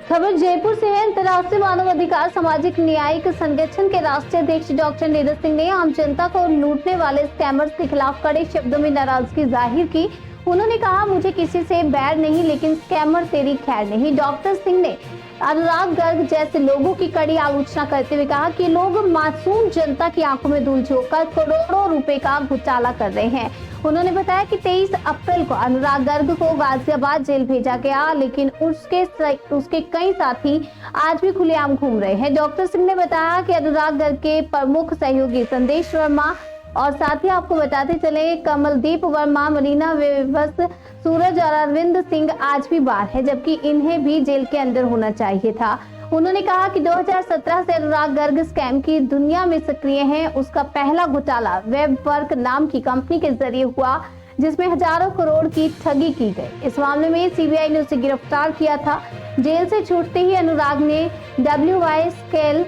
खबर जयपुर से है। अंतर्राष्ट्रीय मानवाधिकार सामाजिक न्यायिक संगठन के राष्ट्रीय अध्यक्ष डॉक्टर नीरज सिंह ने आम जनता को लूटने वाले स्कैमर्स के खिलाफ कड़े शब्दों में नाराजगी जाहिर की। उन्होंने कहा, मुझे किसी से बैर नहीं, लेकिन स्कैमर तेरी खैर नहीं। डॉक्टर सिंह ने अनुराग गर्ग जैसे लोगों की कड़ी आलोचना करते हुए कहा कि लोग मासूम जनता की आंखों में धूल झोंककर करोड़ों रुपए का घोटाला कर रहे हैं। उन्होंने बताया कि 23 अप्रैल को अनुराग गर्ग को गाजियाबाद जेल भेजा गया, लेकिन उसके कई साथी आज भी खुलेआम घूम रहे हैं। डॉक्टर सिंह ने बताया कि अनुराग गर्ग के प्रमुख सहयोगी संदेश वर्मा और साथ ही आपको बताते चले कमलदीप वर्मा, मरीना वेवस, सूरज और अरविंद सिंह आज भी बाहर है, जबकि इन्हें भी जेल के अंदर होना चाहिए था। उन्होंने कहा कि 2017 से अनुराग गर्ग स्कैम की दुनिया में सक्रिय हैं। उसका पहला घोटाला वेबवर्क नाम की कंपनी के जरिए हुआ, जिसमें हजारों करोड़ की ठगी की गई। इस मामले में सीबीआई ने उसे गिरफ्तार किया था। जेल से छूटते ही अनुराग ने WY स्केल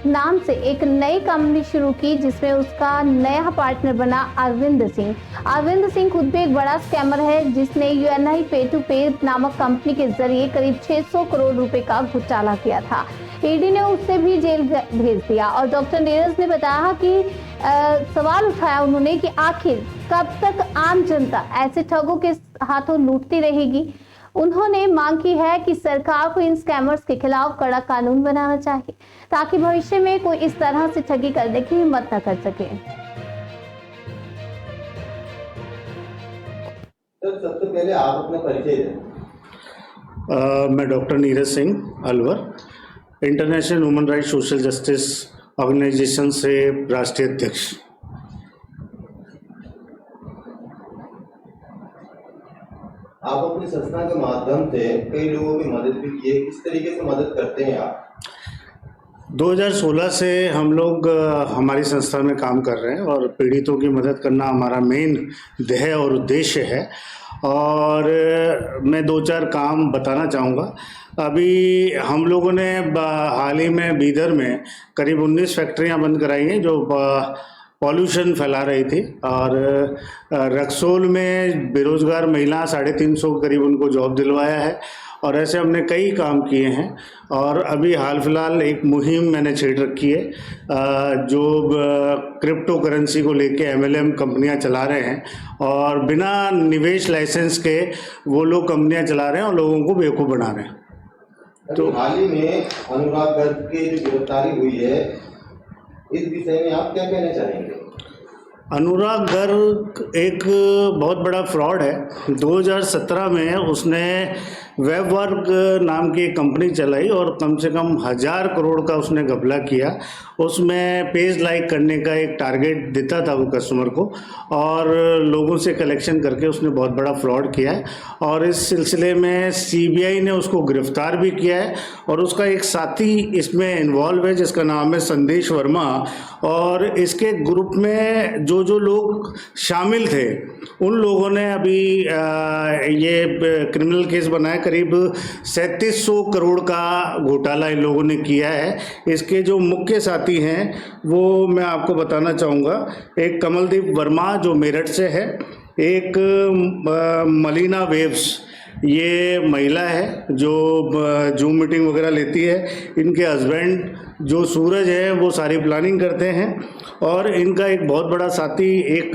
नाम से एक नई कंपनी शुरू की, जिसमें उसका नया पार्टनर बना अरविंद सिंह। अरविंद सिंह खुद भी एक बड़ा स्कैमर है, जिसने UNI पे टू पे नामक कंपनी के जरिए करीब 600 करोड़ रुपए का घोटाला किया था। ईडी ने उससे भी जेल भेज दिया। और डॉक्टर नीरज ने बताया कि सवाल उठाया उन्होंने कि आखिर कब तक आम जनता ऐसे ठगों के हाथों लूटती रहेगी। उन्होंने मांग की है कि सरकार को इन स्कैमर्स के खिलाफ कड़ा कानून बनाना चाहिए, ताकि भविष्य में कोई इस तरह से ठगी करने की हिम्मत न कर सके। सबसे पहले आप अपना परिचय दें। मैं doctor Neeraj Singh Alwar, international human right social justice organisation से राष्ट्रीय अध्यक्ष। आप अपनी संस्था के माध्यम से कई लोगों की मदद भी की है, किस तरीके से मदद करते हैं आप? 2016 से हम लोग हमारी संस्था में काम कर रहे हैं और पीड़ितों की मदद करना हमारा मेन ध्येय और उद्देश्य है। और मैं 2-4 काम बताना चाहूँगा। अभी हम लोगों ने हाल ही में बीदर में करीब 19 फैक्ट्रियाँ बंद कराई हैं जो पॉल्यूशन फैला रही थी, और रक्सोल में बेरोजगार महिला 350 करीब उनको जॉब दिलवाया है। और ऐसे हमने कई काम किए हैं। और अभी हाल फिलहाल एक मुहिम मैंने छेड़ रखी है जो क्रिप्टो करेंसी को लेके MLM कंपनियां चला रहे हैं, और बिना निवेश लाइसेंस के वो लोग कंपनियां चला रहे हैं और लोगों को बेवकूफ़ बना रहे हैं। तो हाल ही में अनुराग गर्ग की जो गिरफ्तारी हुई है, इस विषय में आप क्या कहना चाहेंगे? अनुराग गर्ग एक बहुत बड़ा फ्रॉड है। 2017 में उसने वेबवर्क नाम की एक कंपनी चलाई और कम से कम 1000 करोड़ का उसने घपला किया। उसमें पेज लाइक करने का एक टारगेट देता था वो कस्टमर को, और लोगों से कलेक्शन करके उसने बहुत बड़ा फ्रॉड किया है। और इस सिलसिले में CBI ने उसको गिरफ्तार भी किया है, और उसका एक साथी इसमें इन्वॉल्व है जिसका नाम है संदेश वर्मा। और इसके ग्रुप में जो लोग शामिल थे उन लोगों ने अभी ये क्रिमिनल केस बनाया। करीब 3700 करोड़ का घोटाला इन लोगों ने किया है। इसके जो मुख्य साथी हैं वो मैं आपको बताना चाहूँगा। एक कमलदीप वर्मा जो मेरठ से है, एक मरीना वेव्स, ये महिला है जो जूम मीटिंग वगैरह लेती है। इनके हस्बैंड जो सूरज है वो सारी प्लानिंग करते हैं। और इनका एक बहुत बड़ा साथी एक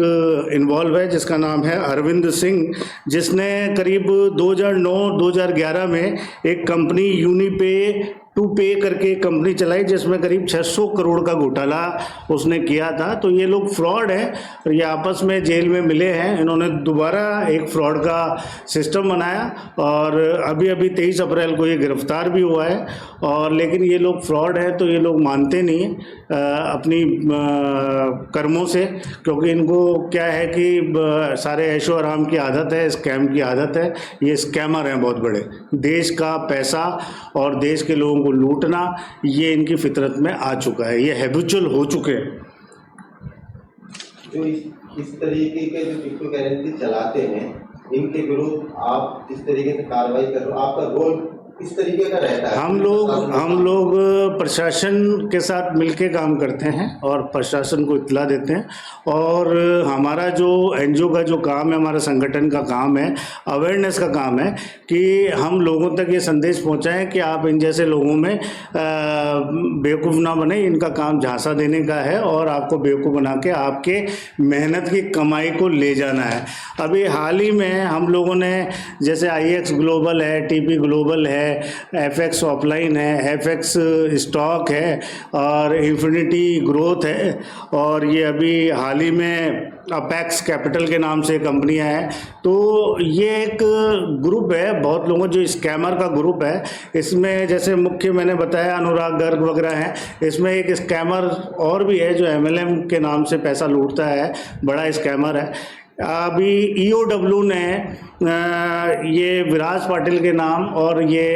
इन्वॉल्व है जिसका नाम है अरविंद सिंह, जिसने करीब 2009-2011 में एक कंपनी यूनिपे टू पे करके कंपनी चलाई जिसमें करीब 600 करोड़ का घोटाला उसने किया था। तो ये लोग फ्रॉड हैं और ये आपस में जेल में मिले हैं। इन्होंने दोबारा एक फ्रॉड का सिस्टम बनाया और अभी 23 अप्रैल को ये गिरफ्तार भी हुआ है। और लेकिन ये लोग फ्रॉड हैं तो ये लोग मानते नहीं हैं अपनी कर्मों से, क्योंकि इनको क्या है कि सारे ऐशो आराम की आदत है, स्कैम की आदत है। ये स्कैमर हैं बहुत बड़े। देश का पैसा और देश के लोगों को लूटना ये इनकी फितरत में आ चुका है, ये हैबिचुअल हो चुके हैं। जो इस तरीके के जो क्रिप्टो करेंसी चलाते हैं, इनके विरुद्ध आप जिस तरीके से कार्रवाई कर रहे हो, आपका रोल किस तरीके का रहता है? हम लोग प्रशासन के साथ मिलके काम करते हैं और प्रशासन को इत्तला देते हैं। और हमारा जो एनजीओ का जो काम है, हमारा संगठन का काम है, अवेयरनेस का काम है कि हम लोगों तक ये संदेश पहुंचाएं कि आप इन जैसे लोगों में बेवकूफ़ ना बने। इनका काम झांसा देने का है और आपको बेवकूफ़ बना के आपके मेहनत की कमाई को ले जाना है। अभी हाल ही में हम लोगों ने जैसे IX ग्लोबल है, TP ग्लोबल है, FX ऑफलाइन है, FX स्टॉक है और इन्फिनिटी ग्रोथ है, और ये अभी हाल ही में अपेक्स कैपिटल के नाम से कंपनियां हैं। तो ये एक ग्रुप है बहुत लोगों, जो स्कैमर का ग्रुप है। इसमें जैसे मुख्य मैंने बताया अनुराग गर्ग वगैरह हैं, इसमें एक स्कैमर और भी है जो MLM के नाम से पैसा लूटता है, बड़ा स्कैमर है। अभी EOW ने ये विराज पाटिल के नाम और ये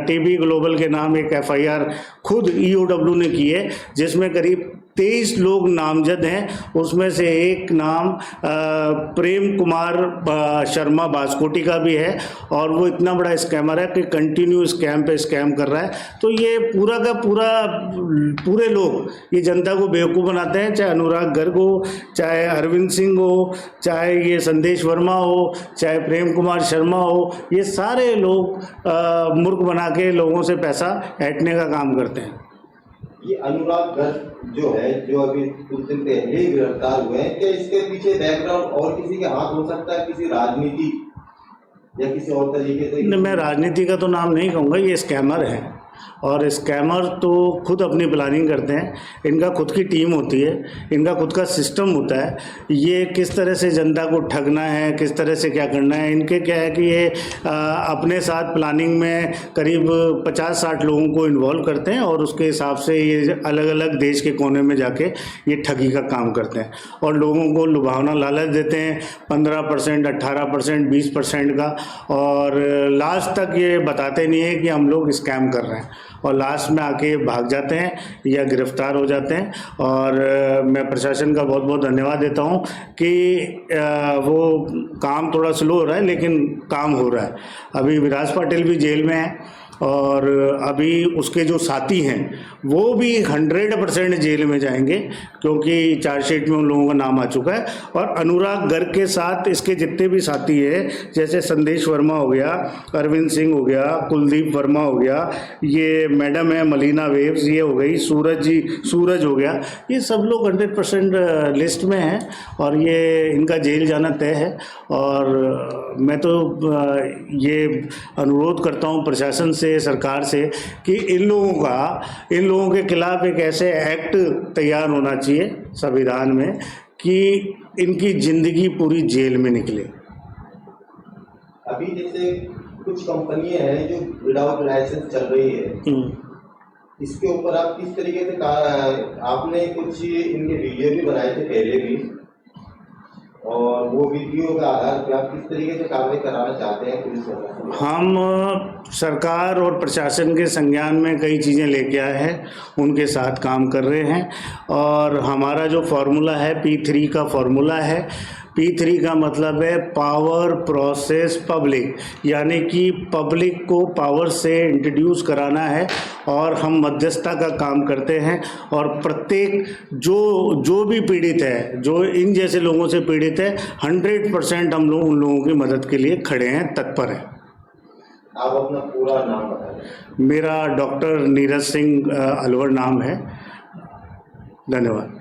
TP ग्लोबल के नाम एक FIR खुद EOW ने की है, जिसमें करीब 23 लोग नामजद हैं। उसमें से एक नाम प्रेम कुमार शर्मा बास्कोटी का भी है, और वो इतना बड़ा स्कैमर है कि कंटिन्यू स्कैम पे स्कैम कर रहा है। तो ये पूरा का पूरे लोग ये जनता को बेवकूफ़ बनाते हैं, चाहे अनुराग गर्ग हो, चाहे अरविंद सिंह हो, चाहे ये संदेश वर्मा हो, चाहे प्रेम कुमार शर्मा हो। ये सारे लोग मूर्ख बना के लोगों से पैसा ऐंठने का काम करते हैं। ये अनुराग गर्ग जो है, जो अभी कुछ दिन पहले ही गिरफ्तार हुए हैं, क्या इसके पीछे बैकग्राउंड और किसी के हाथ हो सकता है, किसी राजनीति या किसी और तरीके से? नहीं, मैं राजनीति का तो नाम नहीं कहूँगा, ये स्कैमर है। और स्कैमर तो खुद अपनी प्लानिंग करते हैं, इनका खुद की टीम होती है, इनका खुद का सिस्टम होता है। ये किस तरह से जनता को ठगना है, किस तरह से क्या करना है, इनके क्या है कि ये अपने साथ प्लानिंग में करीब 50-60 लोगों को इन्वॉल्व करते हैं और उसके हिसाब से ये अलग अलग देश के कोने में जाके ये ठगी का काम करते हैं और लोगों को लुभावना लालच देते हैं 15%, 18%, 20% का, और लास्ट तक ये बताते नहीं है कि हम लोग स्कैम कर रहे हैं, और लास्ट में आके भाग जाते हैं या गिरफ्तार हो जाते हैं। और मैं प्रशासन का बहुत बहुत धन्यवाद देता हूं कि वो काम थोड़ा स्लो हो रहा है लेकिन काम हो रहा है। अभी विराज पाटिल भी जेल में है और अभी उसके जो साथी हैं वो भी 100% जेल में जाएंगे, क्योंकि चार्जशीट में उन लोगों का नाम आ चुका है। और अनुराग गर्ग के साथ इसके जितने भी साथी हैं, जैसे संदेश वर्मा हो गया, अरविंद सिंह हो गया, कुलदीप वर्मा हो गया, ये मैडम है मलीना वेव्स, ये हो गई सूरज हो गया, ये सब लोग 100% लिस्ट में हैं और ये इनका जेल जाना तय है। और मैं तो ये अनुरोध करता हूँ प्रशासन से, सरकार से, कि इन लोगों के खिलाफ एक ऐसे एक्ट तैयार होना चाहिए संविधान में कि इनकी जिंदगी पूरी जेल में निकले। अभी जैसे कुछ कंपनियां हैं जो विदाउट लाइसेंस चल रही है, इसके ऊपर आप किस तरीके से आपने कुछ इनके वीडियो भी बनाए थे पहले भी, और वो वीडियो का आधार पे आप किस तरीके से कार्रवाई कराना चाहते हैं पुलिस वालों? हम सरकार और प्रशासन के संज्ञान में कई चीज़ें लेके आए हैं, उनके साथ काम कर रहे हैं। और हमारा जो फार्मूला है P3 का फार्मूला है। P3 का मतलब है पावर प्रोसेस पब्लिक, यानी कि पब्लिक को पावर से इंट्रोड्यूस कराना है और हम मध्यस्थता का काम करते हैं। और प्रत्येक जो भी पीड़ित है, जो इन जैसे लोगों से पीड़ित है, 100% हम लोग उन लोगों की मदद के लिए खड़े हैं, तत्पर हैं। आप अपना पूरा नाम बताएं। मेरा डॉक्टर नीरज सिंह अलवर नाम है। धन्यवाद।